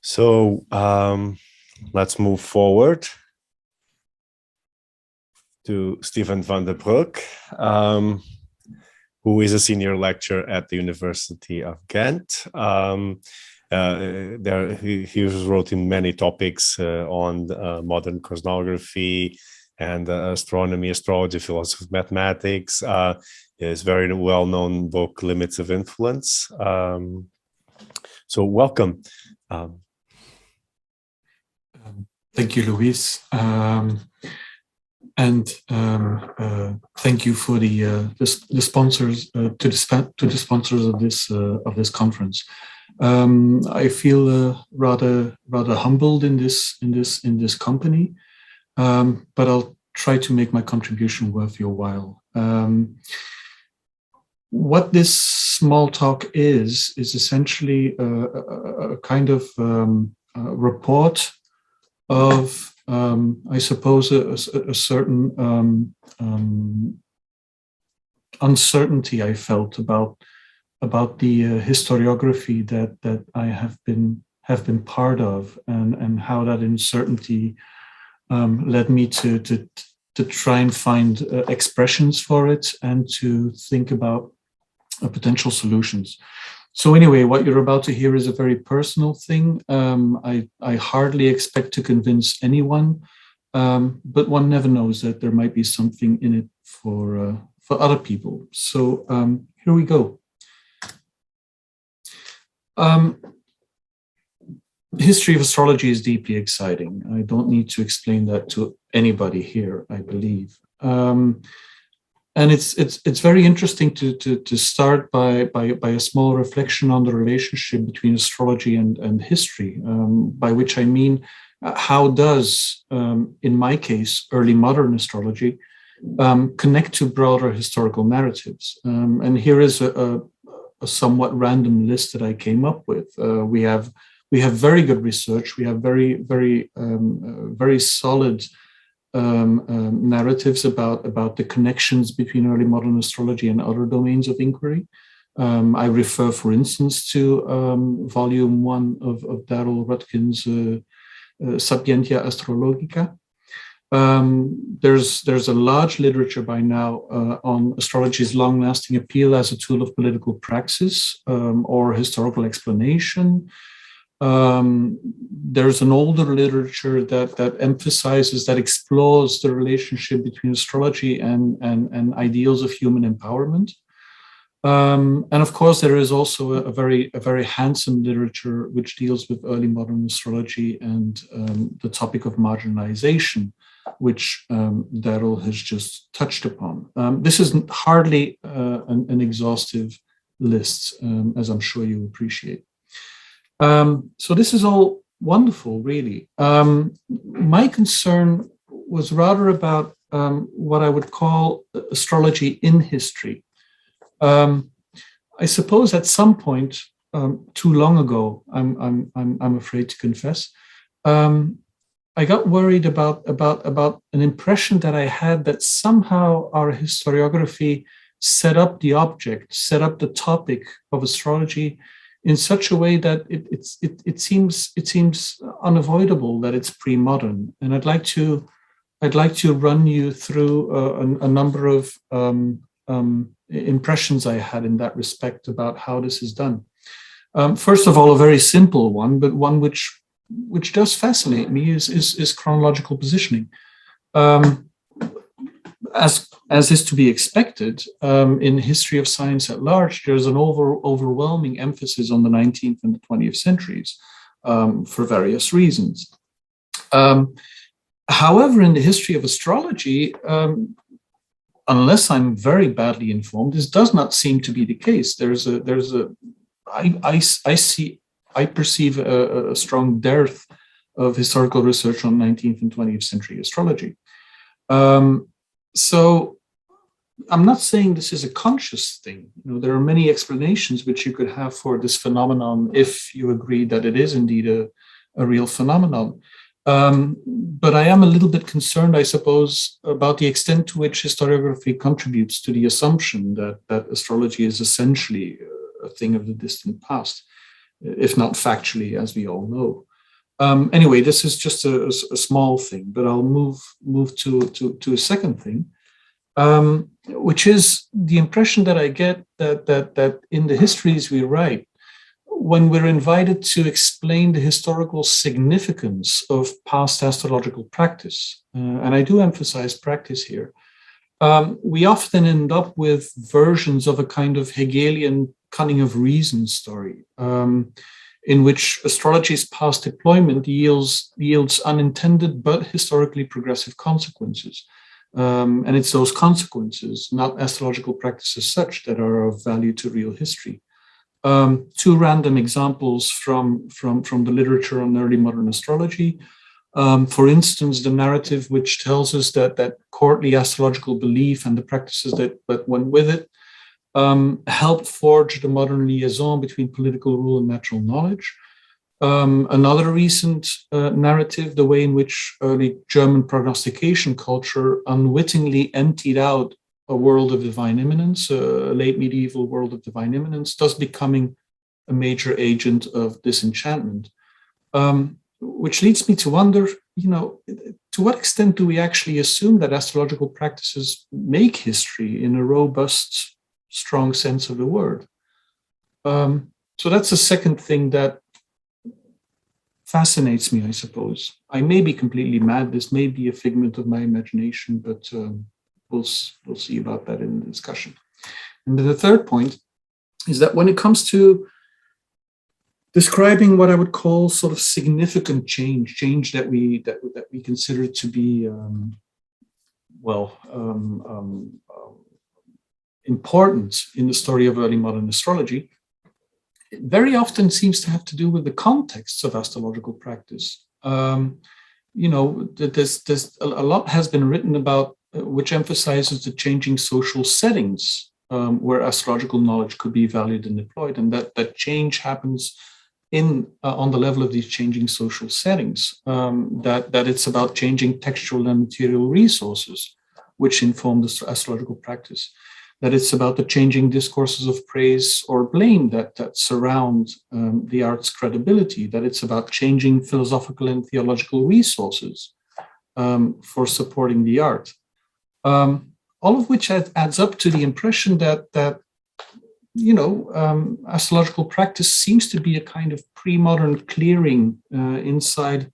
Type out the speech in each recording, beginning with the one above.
So let's move forward to Stephen Vanden Broecke, who is a senior lecturer at the University of Ghent. He wrote in many topics on modern cosmography and astronomy, astrology, philosophy, mathematics. His very well-known book, Limits of Influence. So welcome. Thank you, Luis, and thank you for the sponsors to the sponsors of this conference. I feel rather humbled in this company, but I'll try to make my contribution worth your while. What this small talk is essentially a kind of report of, I suppose, a certain uncertainty I felt about the historiography that I have been part of, and how that uncertainty led me to try and find expressions for it and to think about potential solutions. So anyway, what you're about to hear is a very personal thing. I hardly expect to convince anyone, but one never knows that there might be something in it for other people. So here we go. History of astrology is deeply exciting. I don't need to explain that to anybody here, I believe. And it's very interesting to start by a small reflection on the relationship between astrology and history, by which I mean, how does, in my case, early modern astrology connect to broader historical narratives? And here is a somewhat random list that I came up with. We have very good research. We have very solid narratives about the connections between early modern astrology and other domains of inquiry. I refer, for instance, to volume 1 of Daryl Rutkin's Sapientia Astrologica. There's a large literature by now on astrology's long-lasting appeal as a tool of political praxis or historical explanation. There's an older literature that emphasizes, that explores the relationship between astrology and ideals of human empowerment. And of course, there is also a very handsome literature which deals with early modern astrology and the topic of marginalization, which Daryl has just touched upon. This is hardly an exhaustive list, as I'm sure you appreciate. So this is all wonderful, really. My concern was rather about what I would call astrology in history. I suppose at some point, too long ago, I'm afraid to confess, I got worried about an impression that I had that somehow our historiography set up the object, set up the topic of astrology in such a way that it seems unavoidable that it's pre-modern. And I'd like to run you through a number of impressions I had in that respect about how this is done. First of all, a very simple one, but one which does fascinate me is chronological positioning. As is to be expected, in history of science at large, there's an overwhelming emphasis on the 19th and the 20th centuries for various reasons. However, in the history of astrology, unless I'm very badly informed, this does not seem to be the case. I perceive a strong dearth of historical research on 19th and 20th century astrology. So I'm not saying this is a conscious thing. There are many explanations which you could have for this phenomenon if you agree that it is indeed a real phenomenon. But I am a little bit concerned, I suppose, about the extent to which historiography contributes to the assumption that astrology is essentially a thing of the distant past, if not factually, as we all know. Anyway, this is just a small thing, but I'll move to a second thing, which is the impression that I get that in the histories we write, when we're invited to explain the historical significance of past astrological practice, and I do emphasize practice here, we often end up with versions of a kind of Hegelian cunning of reason story, in which astrology's past deployment yields unintended but historically progressive consequences. And it's those consequences, not astrological practice as such, that are of value to real history. Two random examples from the literature on early modern astrology. For instance, the narrative which tells us that courtly astrological belief and the practices that went with it helped forge the modern liaison between political rule and natural knowledge. Another recent narrative, the way in which early German prognostication culture unwittingly emptied out a world of divine imminence, a late medieval world of divine imminence, thus becoming a major agent of disenchantment. Which leads me to wonder, to what extent do we actually assume that astrological practices make history in a robust, strong sense of the word? So that's the second thing that fascinates me, I suppose. I may be completely mad. This may be a figment of my imagination, but we'll see about that in the discussion. And then the third point is that when it comes to describing what I would call sort of significant change that we consider to be important in the story of early modern astrology, it very often seems to have to do with the context of astrological practice. There's a lot has been written about which emphasizes the changing social settings where astrological knowledge could be valued and deployed, and that change happens on the level of these changing social settings, that it's about changing textual and material resources which inform the astrological practice, that it's about the changing discourses of praise or blame that surround the art's credibility, that it's about changing philosophical and theological resources for supporting the art. All of which adds up to the impression that astrological practice seems to be a kind of pre-modern clearing inside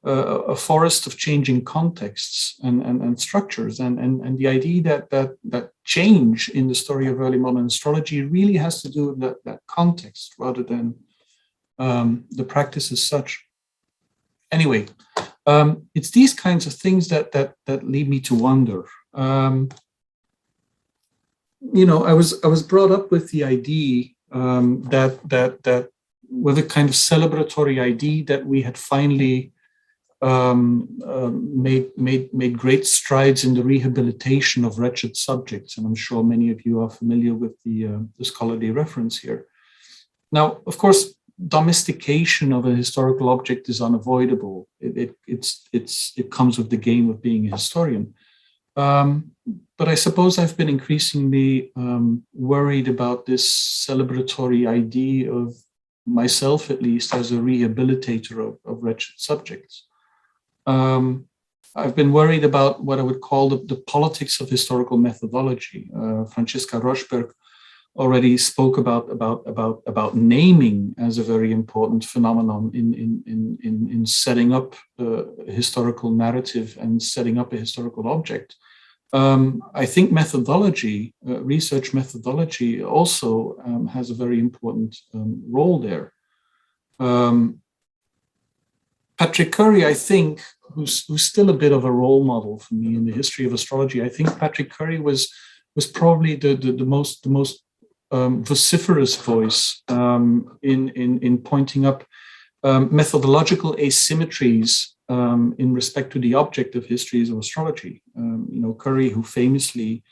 a forest of changing contexts and structures, and the idea that change in the story of early modern astrology really has to do with that context rather than the practice as such. Anyway, it's these kinds of things that lead me to wonder. I was brought up with the idea that with a kind of celebratory idea that we had finally made great strides in the rehabilitation of wretched subjects, and I'm sure many of you are familiar with the scholarly reference here. Now, of course, domestication of a historical object is unavoidable. It comes with the game of being a historian. But I suppose I've been increasingly worried about this celebratory idea of myself, at least, as a rehabilitator of wretched subjects. I've been worried about what I would call the politics of historical methodology. Franziska Roschberg already spoke about naming as a very important phenomenon in setting up a historical narrative and setting up a historical object. I think methodology, research methodology, also has a very important role there. Patrick Curry, I think, who's still a bit of a role model for me in the history of astrology. I think Patrick Curry was probably the most vociferous voice in pointing up methodological asymmetries in respect to the object of histories of astrology. Curry, who famously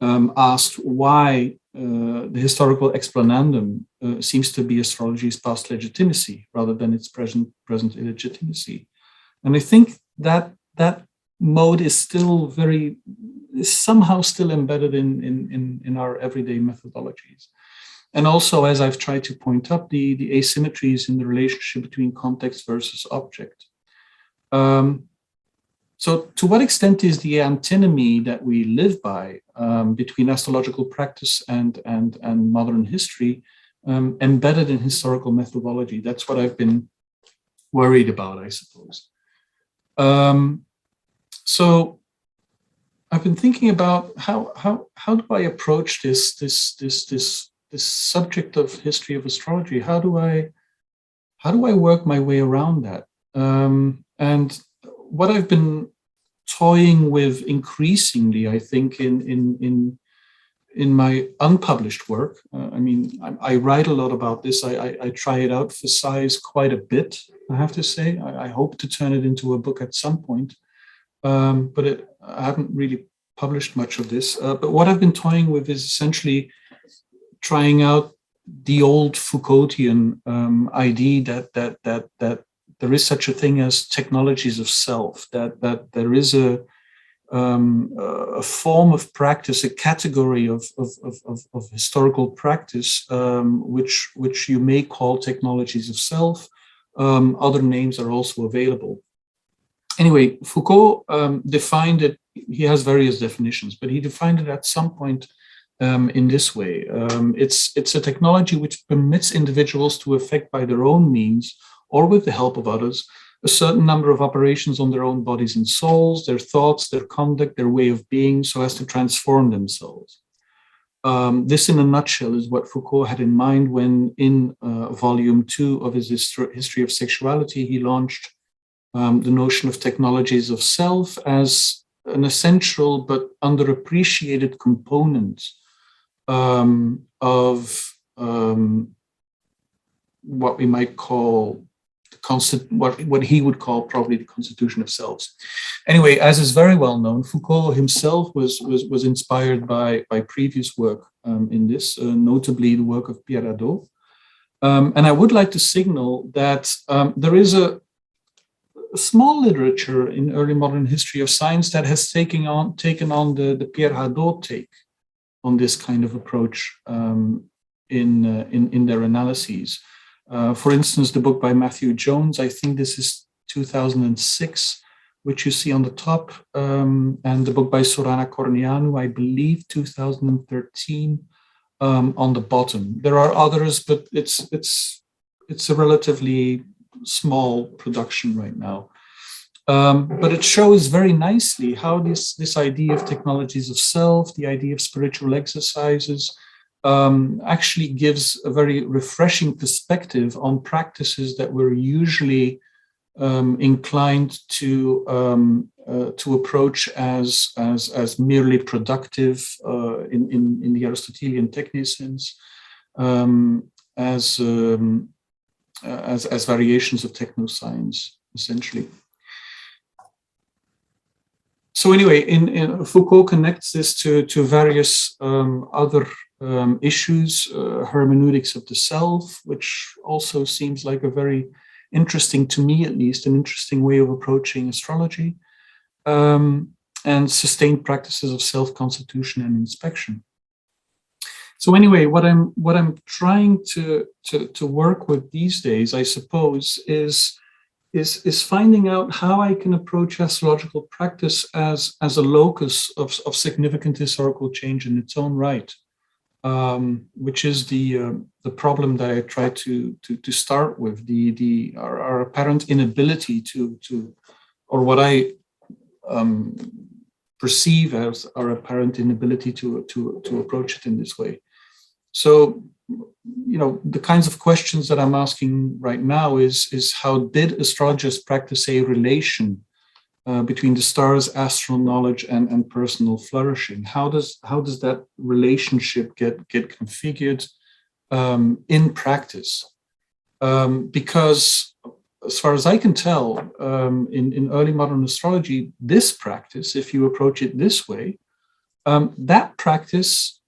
asked why the historical explanandum seems to be astrology's past legitimacy rather than its present illegitimacy. And I think that mode is still somehow still embedded in our everyday methodologies. And also, as I've tried to point up, the asymmetries in the relationship between context versus object. So to what extent is the antinomy that we live by between astrological practice and modern history embedded in historical methodology? That's what I've been worried about, I suppose. So I've been thinking about how do I approach this subject of history of astrology? How do I work my way around that? And what I've been toying with increasingly, I think, in my unpublished work. I write a lot about this. I try it out for size quite a bit, I have to say. I hope to turn it into a book at some point, but I haven't really published much of this. But what I've been toying with is essentially trying out the old Foucaultian idea that there is such a thing as technologies of self, that there is a form of practice, a category of historical practice, which you may call technologies of self. Other names are also available. Anyway, Foucault defined it. He has various definitions, but he defined it at some point in this way. It's a technology which permits individuals to effect by their own means or with the help of others a certain number of operations on their own bodies and souls, their thoughts, their conduct, their way of being, so as to transform themselves. This, in a nutshell, is what Foucault had in mind when, in volume 2 of his History of Sexuality, he launched the notion of technologies of self as an essential but underappreciated component of what we might call what he would call probably the constitution of selves. Anyway, as is very well known, Foucault himself was inspired by previous work in this, notably the work of Pierre Hadot. And I would like to signal that there is a small literature in early modern history of science that has taken on the Pierre Hadot take on this kind of approach in their analyses. For instance, the book by Matthew Jones, I think this is 2006, which you see on the top, and the book by Sorana Corneanu, I believe 2013, on the bottom. There are others, but it's a relatively small production right now. But it shows very nicely how this idea of technologies of self, the idea of spiritual exercises, actually gives a very refreshing perspective on practices that we're usually inclined to approach as merely productive in the Aristotelian technicins, as variations of technoscience, essentially. So anyway, Foucault connects this to various other issues, hermeneutics of the self, which also seems like a very interesting, to me at least, an interesting way of approaching astrology, and sustained practices of self-constitution and inspection. So anyway, what I'm trying to work with these days, I suppose, is finding out how I can approach astrological practice as a locus of significant historical change in its own right, which is the problem that I try to start with, our apparent inability to or what I perceive as our apparent inability to approach it in this way. So, the kinds of questions that I'm asking right now is how did astrologers practice a relation between the stars, astral knowledge, and personal flourishing? How does that relationship get configured in practice? Because as far as I can tell, in early modern astrology, this practice, if you approach it this way, that practice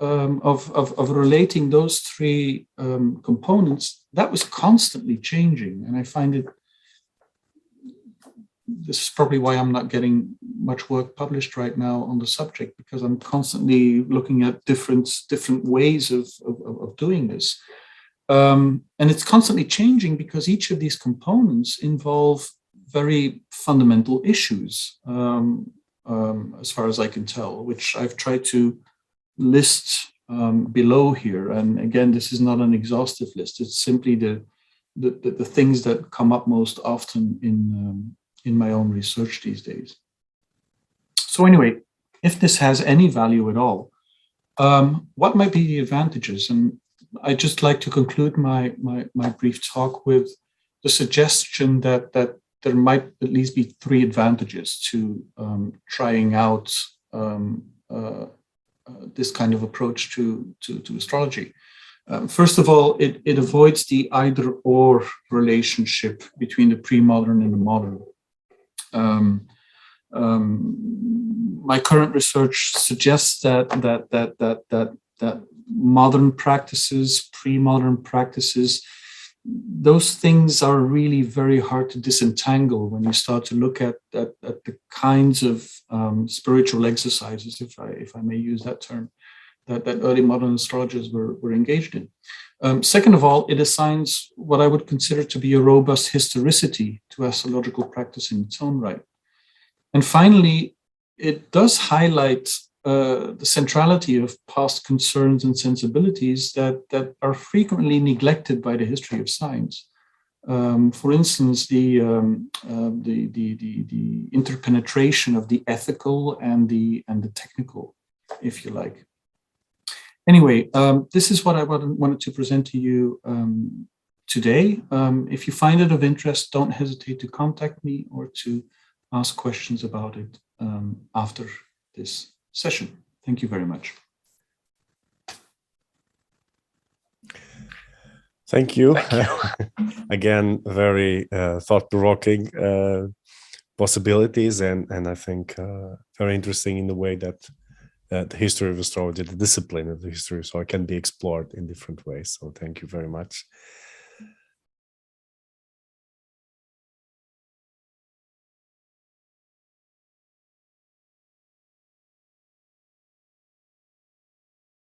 of relating those three components, that was constantly changing. And I find it this is probably why I'm not getting much work published right now on the subject, because I'm constantly looking at different ways of doing this. And it's constantly changing because each of these components involve very fundamental issues, as far as I can tell, which I've tried to list below here. And again, this is not an exhaustive list. It's simply the things that come up most often in my own research these days. So anyway, if this has any value at all, what might be the advantages? And I'd just like to conclude my brief talk with the suggestion that there might at least be 3 advantages to trying out this kind of approach to astrology. First of all, it avoids the either-or relationship between the pre-modern and the modern. My current research suggests that modern practices, pre-modern practices, those things are really very hard to disentangle when you start to look at the kinds of spiritual exercises, if I may use that term, that early modern astrologers were engaged in. Second of all, it assigns what I would consider to be a robust historicity to astrological practice in its own right. And finally, it does highlight the centrality of past concerns and sensibilities that are frequently neglected by the history of science. For instance, the interpenetration of the ethical and the technical, if you like. Anyway, this is what I wanted to present to you today. If you find it of interest, don't hesitate to contact me or to ask questions about it after this session. Thank you very much. Thank you. Again, very thought-provoking possibilities, and I think very interesting in the way that the history of astrology, the discipline of the history, so it can be explored in different ways. So thank you very much.